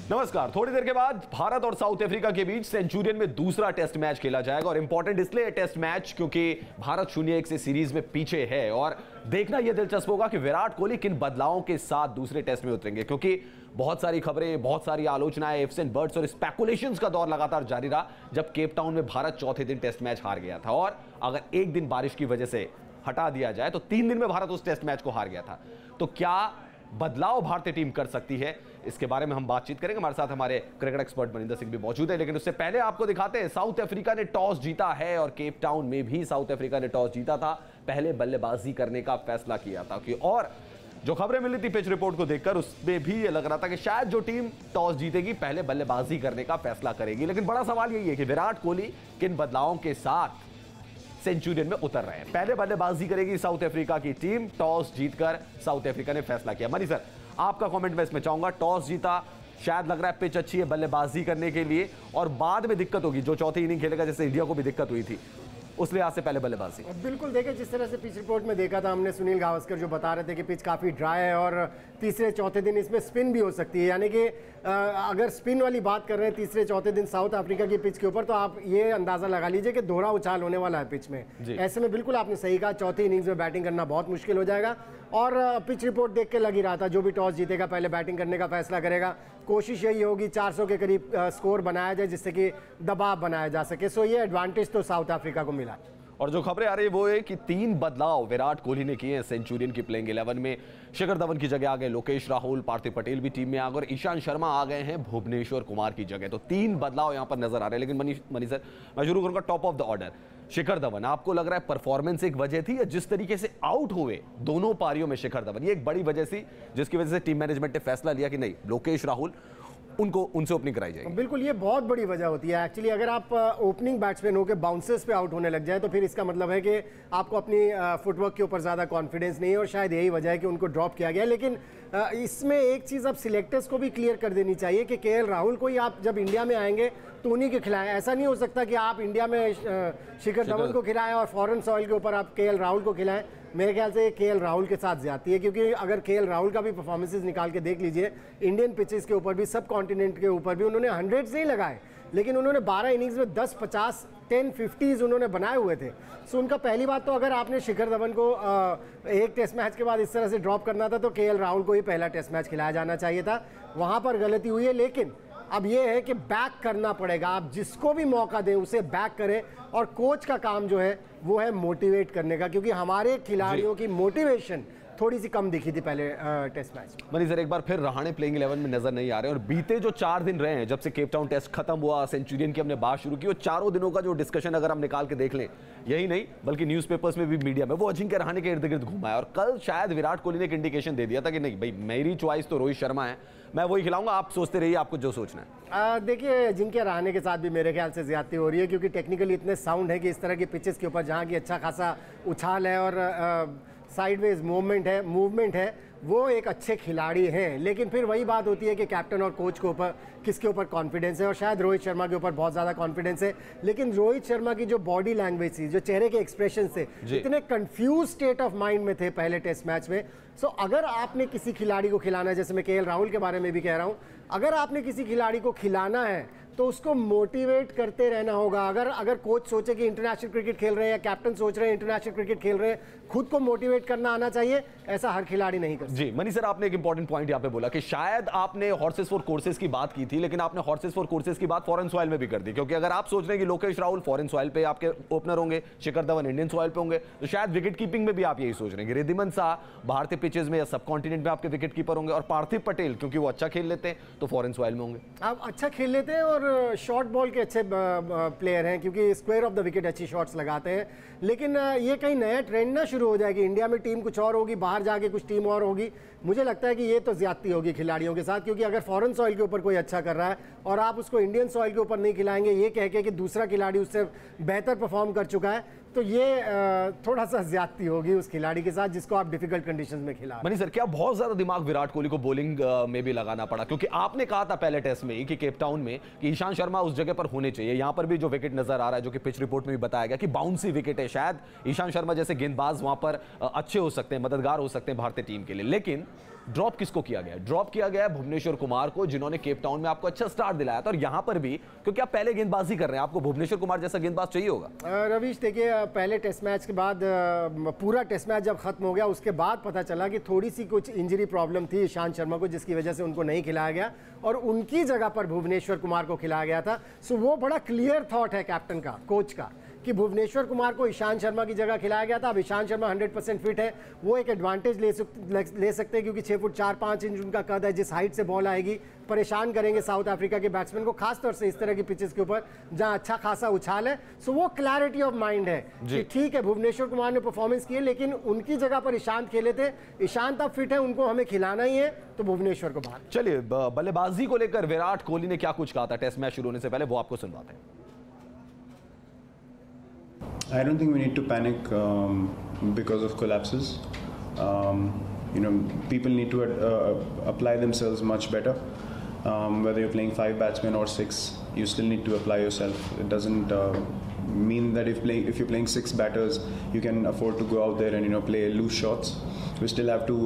नमस्कार। थोड़ी देर के बाद भारत और साउथ अफ्रीका के बीच सेंचुरियन में दूसरा टेस्ट मैच खेला जाएगा और इंपॉर्टेंट इसलिए टेस्ट मैच क्योंकि भारत 0-1 से सीरीज में पीछे है और देखना यह दिलचस्प होगा कि विराट कोहली किन बदलावों के साथ दूसरे टेस्ट में उतरेंगे, क्योंकि बहुत सारी खबरें, बहुत सारी आलोचनाएं, इफ्स एंड बट्स और स्पेकुलेशंस का दौर लगातार जारी रहा जब केप टाउन में भारत चौथे दिन टेस्ट मैच हार गया था। और अगर एक दिन बारिश की वजह से हटा दिया जाए तो 3 दिन में भारत उस टेस्ट मैच को हार गया था। तो क्या बदलाव भारतीय टीम कर सकती है, इसके बारे में हम बातचीत करेंगे। हमारे साथ हमारे क्रिकेट एक्सपर्ट मनिंदर सिंह भी मौजूद है, लेकिन उससे पहले आपको दिखाते हैं साउथ अफ्रीका ने टॉस जीता है और केप टाउन में भी साउथ अफ्रीका ने टॉस जीता था, पहले बल्लेबाजी करने का फैसला किया था। और जो खबरें मिली थी पिच रिपोर्ट को देखकर उसमें भी ये लग रहा था कि शायद जो टीम टॉस जीतेगी पहले बल्लेबाजी करने का फैसला करेगी। लेकिन बड़ा सवाल यही है कि विराट कोहली किन बदलावों के साथ सेंचुरियन में उतर रहे हैं। पहले बल्लेबाजी करेगी साउथ अफ्रीका की टीम, टॉस जीतकर साउथ अफ्रीका ने फैसला किया। मनी सर, आपका कमेंट मैं इसमें चाहूंगा। टॉस जीता, शायद लग रहा है पिच अच्छी है बल्लेबाजी करने के लिए और बाद में दिक्कत होगी, जो चौथी इनिंग खेलेगा जैसे इंडिया को भी दिक्कत हुई थी, उस लिहाज से पहले बल्लेबाजी। बिल्कुल, देखिए जिस तरह से पिच रिपोर्ट में देखा था हमने, सुनील गावस्कर जो बता रहे थे कि पिच काफ़ी ड्राई है और तीसरे चौथे दिन इसमें स्पिन भी हो सकती है। यानी कि अगर स्पिन वाली बात कर रहे हैं तीसरे चौथे दिन साउथ अफ्रीका की पिच के ऊपर, तो आप ये अंदाज़ा लगा लीजिए कि दोहरा उछाल होने वाला है पिच में। ऐसे में बिल्कुल आपने सही कहा, चौथी इनिंग्स में बैटिंग करना बहुत मुश्किल हो जाएगा। और पिच रिपोर्ट देख के लग ही रहा था जो भी टॉस जीतेगा पहले बैटिंग करने का फैसला करेगा। कोशिश यही होगी 400 के करीब स्कोर बनाया जाए जिससे कि दबाव बनाया जा सके। सो ये एडवांटेज तो साउथ अफ्रीका को मिला। और जो खबरें आ रही है वो है कि 3 बदलाव विराट कोहली ने किए हैं सेंचुरियन की प्लेइंग 11 में। शिखर धवन की जगह आ गए लोकेश राहुल, पार्थिव पटेल भी टीम में आ गए और ईशांत शर्मा आ गए हैं भुवनेश्वर कुमार की जगह। तो 3 बदलाव यहां पर नजर आ रहे हैं। लेकिन मनी सर, मैं शुरू करूंगा top of the order. Shikhar Dhawan, आपको लग रहा है परफॉर्मेंस एक वजह थी या जिस तरीके से आउट हुए दोनों पारियों में शिखर धवन, ये एक बड़ी वजह थी जिसकी वजह से टीम मैनेजमेंट ने फैसला लिया कि नहीं, लोकेश राहुल उनसे ओपनिंग कराई जाएगी? बिल्कुल, ये बहुत बड़ी वजह होती है एक्चुअली। अगर आप ओपनिंग बैट्समैन हो के बाउंसर्स पे आउट होने लग जाए तो फिर इसका मतलब है कि आपको अपनी फुटवर्क के ऊपर ज़्यादा कॉन्फिडेंस नहीं है और शायद यही वजह है कि उनको ड्रॉप किया गया। लेकिन इसमें एक चीज़ अब सिलेक्टर्स को भी क्लियर कर देनी चाहिए कि केएल राहुल को ही आप जब इंडिया में आएंगे तो उन्हीं के खिलाएं। ऐसा नहीं हो सकता कि आप इंडिया में शिखर धवन को खिलाएं और फॉरेन सॉइल के ऊपर आप केएल राहुल को खिलाएं। मेरे ख्याल से केएल राहुल के साथ ज्यादती है, क्योंकि अगर केएल राहुल का भी परफॉर्मेंसेस निकाल के देख लीजिए, इंडियन पिचेस के ऊपर भी, सब कॉन्टिनेंट के ऊपर भी उन्होंने 100 नहीं लगाए, लेकिन उन्होंने 12 इनिंग्स में 10, 50, 10, 50s उन्होंने बनाए हुए थे। सो उनका पहली बात तो अगर आपने शिखर धवन को एक टेस्ट मैच के बाद इस तरह से ड्रॉप करना था तो केएल राहुल को ही पहला टेस्ट मैच खिलाया जाना चाहिए था। वहाँ पर गलती हुई है। लेकिन अब ये है कि बैक करना पड़ेगा, आप जिसको भी मौका दें उसे बैक करें और कोच का काम जो है वो है मोटिवेट करने का, क्योंकि हमारे खिलाड़ियों की मोटिवेशन थोड़ी सी कम दिखी थी पहले टेस्ट मैच में। मनी सर, एक बार फिर रहाणे प्लेइंग 11 में नजर नहीं आ रहे और बीते जो 4 दिन रहे हैं जब से केप टाउन टेस्ट खत्म हुआ, सेंचुरियन की हमने बात शुरू की, और चारों दिनों का जो डिस्कशन अगर हम निकाल के देख लें, यही नहीं बल्कि न्यूज़पेपर्स में भी, मीडिया में, वो अजिंक्य रहाणे के इर्द गिर्द घुमा है। और कल शायद विराट कोहली ने एक इंडिकेशन दे दिया था कि नहीं भाई, मेरी चॉइस तो रोहित शर्मा है, मैं वही खिलाऊंगा, आप सोचते रहिए आपको जो सोचना है। देखिए, अजिंक्य रहाणे के साथ भी मेरे ख्याल से ज्यादती हो रही है, क्योंकि टेक्निकली इतने साउंड है कि इस तरह की पिचेस के ऊपर जहाँ की अच्छा खासा उछाल है और साइडवेज मूवमेंट है, वो एक अच्छे खिलाड़ी हैं। लेकिन फिर वही बात होती है कि कैप्टन और कोच के ऊपर किसके ऊपर कॉन्फिडेंस है, और शायद रोहित शर्मा के ऊपर बहुत ज़्यादा कॉन्फिडेंस है। लेकिन रोहित शर्मा की जो बॉडी लैंग्वेज थी, जो चेहरे के एक्सप्रेशन से, इतने कंफ्यूज स्टेट ऑफ माइंड में थे पहले टेस्ट मैच में। सो अगर आपने किसी खिलाड़ी को खिलाना है, जैसे मैं केएल राहुल के बारे में भी कह रहा हूँ, अगर आपने किसी खिलाड़ी को खिलाना है तो उसको मोटिवेट करते रहना होगा। अगर कोच सोचे कि इंटरनेशनल क्रिकेट खेल रहे हैं या कैप्टन सोच रहे हैं इंटरनेशनल क्रिकेट खेल रहे हैं, खुद को मोटिवेट करना आना चाहिए। ऐसा हर खिलाड़ी नहीं कर सकता। जी मनी सर, आपने एक इंपॉर्टेंट पॉइंट यहाँ पे बोला कि शायद आपने हॉर्सेस फॉर कोर्सेज की बात की थी, लेकिन आपने हॉर्सेस फॉर कोर्सेज की बात फॉरेन सॉइल में भी कर दी, क्योंकि अगर आप सोच रहे हैं कि लोकेश राहुल फॉरेन सॉइल पे आपके ओपनर होंगे, शिखर धवन इंडियन सॉइल पे होंगे, तो शायद विकेट कीपिंग में भी आप यही सोच रहे हैं कि रिद्धिमान शाह भारतीय पिचेज में या सब कॉन्टिनेंट में आपके विकेट कीपर होंगे, और पार्थिव पटेल क्योंकि वो अच्छा खेल लेते हैं तो फॉरेन सॉइल में होंगे। आप अच्छा खेल लेते हैं और शॉर्ट बॉल के अच्छे प्लेयर हैं, क्योंकि स्क्वायर ऑफ द विकेट अच्छी शॉट्स लगाते हैं। लेकिन ये कहीं नया ट्रेंड ना शुरू हो जाएगी, इंडिया में टीम कुछ और होगी, बाहर जाके कुछ टीम और होगी। मुझे लगता है कि ये तो ज्यादती होगी खिलाड़ियों के साथ, क्योंकि अगर फॉरेन सॉइल के ऊपर कोई अच्छा कर रहा है और आप उसको इंडियन सॉइल के ऊपर नहीं खिलाएंगे ये कह के कि दूसरा खिलाड़ी उससे बेहतर परफॉर्म कर चुका है, तो ये थोड़ा सा ज्यादती होगी उस खिलाड़ी के साथ जिसको आप डिफिकल्ट कंडीशंस में खिला। मनी सर, क्या बहुत ज्यादा दिमाग विराट कोहली को बॉलिंग में भी लगाना पड़ा? क्योंकि आपने कहा था पहले टेस्ट में ही कि केप टाउन में कि ईशांत शर्मा उस जगह पर होने चाहिए। यहां पर भी जो विकेट नजर आ रहा है, जो कि पिच रिपोर्ट में भी बताया गया कि बाउंसी विकेट है, शायद ईशांत शर्मा जैसे गेंदबाज वहां पर अच्छे हो सकते हैं, मददगार हो सकते हैं भारतीय टीम के लिए। लेकिन ड्रॉप किसको किया गया? ड्रॉप किया गया भुवनेश्वर कुमार को, जिन्होंने केप टाउन में आपको अच्छा स्टार्ट दिलाया था। और यहां पर भी क्योंकि आप पहले गेंदबाजी कर रहे हैं, आपको भुवनेश्वर कुमार जैसा गेंदबाज चाहिए होगा। रवीश देखिए, पहले टेस्ट मैच के बाद पूरा टेस्ट मैच जब खत्म हो गया उसके बाद पता चला कि थोड़ी सी कुछ इंजरी प्रॉब्लम थी ईशांत शर्मा को, जिसकी वजह से उनको नहीं खिलाया गया और उनकी जगह पर भुवनेश्वर कुमार को खिलाया गया था। सो वो बड़ा क्लियर थॉट है कैप्टन का, कोच का, कि भुवनेश्वर कुमार को ईशांत शर्मा की जगह खिलाया गया था। अब ईशांत शर्मा 100% फिट है, वो एक एडवांटेज ले सकते हैं क्योंकि 6 फुट 4-5 इंच उनका कद है। जिस हाइट से बॉल आएगी परेशान करेंगे साउथ अफ्रीका के बैट्समैन को, खासतौर से इस तरह की पिचेस के ऊपर जहां अच्छा खासा उछाल है। सो वो क्लैरिटी ऑफ माइंड है कि ठीक है भुवनेश्वर कुमार ने परफॉर्मेंस की है लेकिन उनकी जगह पर ईशांत खेले थे, ईशांत अब फिट है, उनको हमें खिलाना ही है, तो भुवनेश्वर को बाहर। चलिए, बल्लेबाजी को लेकर विराट कोहली ने क्या कुछ कहा था टेस्ट मैच शुरू होने से पहले, वो आपको सुनवाते हैं। I don't think we need to panic because of collapses. People need to apply themselves much better. Whether you're playing 5 batsmen or 6, you still need to apply yourself. It doesn't mean that if you're playing 6 batters, you can afford to go out there and play loose shots. We still have to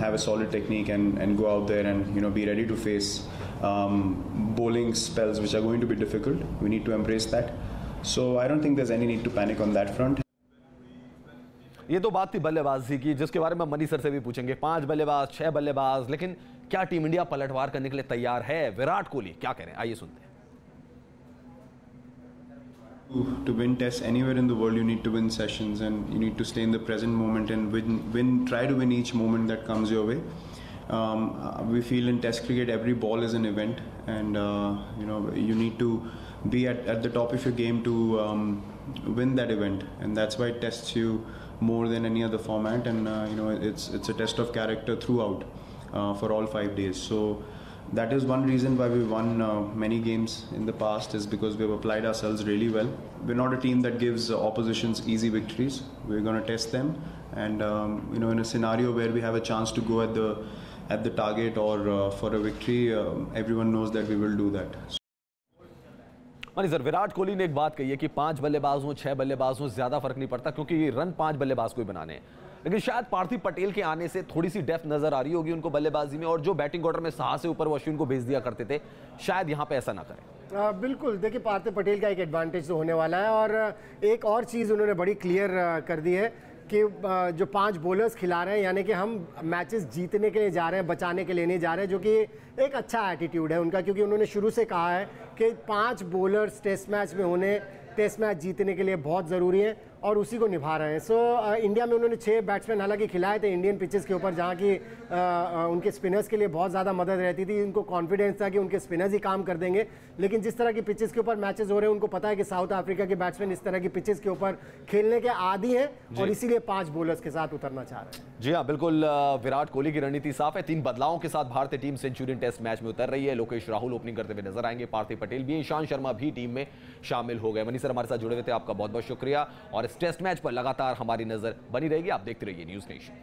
have a solid technique and go out there and be ready to face bowling spells which are going to be difficult. We need to embrace that. So I don't think there's any need to panic on that front. ये तो बात थी बल्लेबाजी की, जिसके बारे में money sir से भी पूछेंगे। 5 बल्लेबाज, 6 बल्लेबाज, लेकिन क्या टीम इंडिया पलटवार करने के लिए तैयार है? विराट कोहली क्या कह रहे हैं, आइए सुनते हैं। To win tests anywhere in the world, you need to win sessions and you need to stay in the present moment and try to win each moment that comes your way. We feel in test cricket every ball is an event and you need to be at the top of your game to win that event, and that's why it tests you more than any other format. And it's a test of character throughout for all 5 days. So that is one reason why we won many games in the past, is because we've applied ourselves really well. We're not a team that gives oppositions easy victories. We're going to test them, and in a scenario where we have a chance to go at the target or for a victory, everyone knows that we will do that. Money sir, Virat Kohli ने एक बात कही है कि 5 बल्लेबाज हों, 6 बल्लेबाज हों, ज्यादा फर्क नहीं पड़ता क्योंकि रन 5 बल्लेबाज को ही बनाने हैं। लेकिन शायद पार्थिव पटेल के आने से थोड़ी सी डेप्थ नजर आ रही होगी उनको बल्लेबाजी में, और जो बैटिंग ऑर्डर में 6 से ऊपर वो अश्विन को भेज दिया करते थे, शायद यहां पे ऐसा ना करें। बिल्कुल, देखिए पार्थिव पटेल का एक एडवांटेज तो होने वाला है, और एक और चीज़ उन्होंने बड़ी क्लियर कर दी है कि जो 5 बॉलर्स खिला रहे हैं, यानी कि हम मैचेस जीतने के लिए जा रहे हैं, बचाने के लिए नहीं जा रहे हैं, जो कि एक अच्छा एटीट्यूड है उनका, क्योंकि उन्होंने शुरू से कहा है कि 5 बॉलर्स टेस्ट मैच में होने, टेस्ट मैच जीतने के लिए बहुत ज़रूरी है, और उसी को निभा रहे हैं। सो इंडिया में उन्होंने 6 बैट्समैन हालांकि खिलाए थे इंडियन पिचेस के ऊपर, जहां की उनके स्पिनर्स के लिए बहुत ज़्यादा मदद रहती थी। उनको कॉन्फिडेंस था कि उनके स्पिनर्स ही काम कर देंगे, लेकिन जिस तरह की पिचेस के ऊपर मैचेस हो रहे हैं, उनको पता है कि साउथ अफ्रीका के बैट्समैन इस तरह की पिचेस के ऊपर खेलने के आदी हैं, और इसीलिए 5 बॉलर्स के साथ उतरना चाह रहे हैं। जी हाँ, बिल्कुल, विराट कोहली की रणनीति साफ है। 3 बदलावों के साथ भारतीय टीम सेंचुरियन टेस्ट मैच में उतर रही है। लोकेश राहुल ओपनिंग करते हुए नजर आएंगे, पार्थिव पटेल भी, ईशांत शर्मा भी टीम में शामिल हो गए। मनी सर हमारे साथ जुड़े हुए थे, आपका बहुत बहुत शुक्रिया, और इस टेस्ट मैच पर लगातार हमारी नजर बनी रहेगी। आप देखते रहिए न्यूज़ नेशन।